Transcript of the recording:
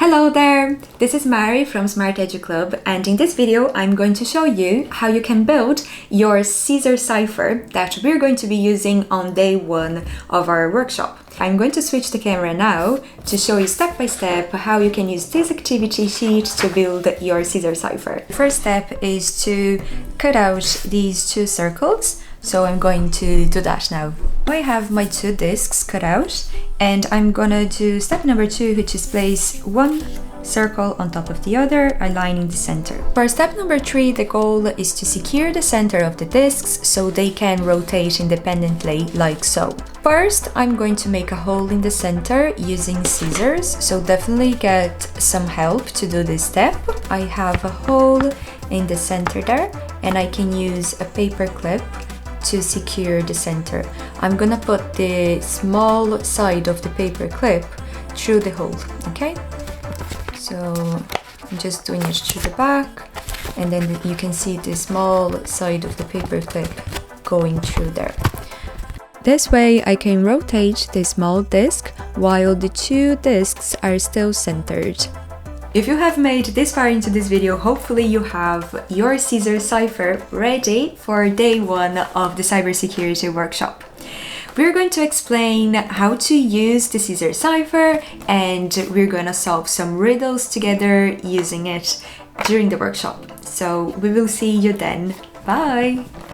Hello there! This is Mary from SMART Edu Club, and in this video I'm going to show you how you can build your Caesar Cipher that we're going to be using on day one of our workshop. I'm going to switch the camera now to show you step by step how you can use this activity sheet to build your Caesar Cipher. The first step is to cut out these two circles, so I'm going to do that now. I have my two discs cut out, and I'm gonna do step number 2, which is place one circle on top of the other, aligning the center. For step number 3, the goal is to secure the center of the discs so they can rotate independently like so. First, I'm going to make a hole in the center using scissors, so definitely get some help to do this step. I have a hole in the center there, and I can use a paper clip to secure the center. I'm gonna put the small side of the paper clip through the hole, okay? So I'm just doing it through the back, and then you can see the small side of the paper clip going through there. This way I can rotate the small disc while the two discs are still centered. If you have made this far into this video, hopefully you have your Caesar Cipher ready for day one of the cybersecurity workshop. We're going to explain how to use the Caesar Cipher, and we're going to solve some riddles together using it during the workshop. So we will see you then. Bye!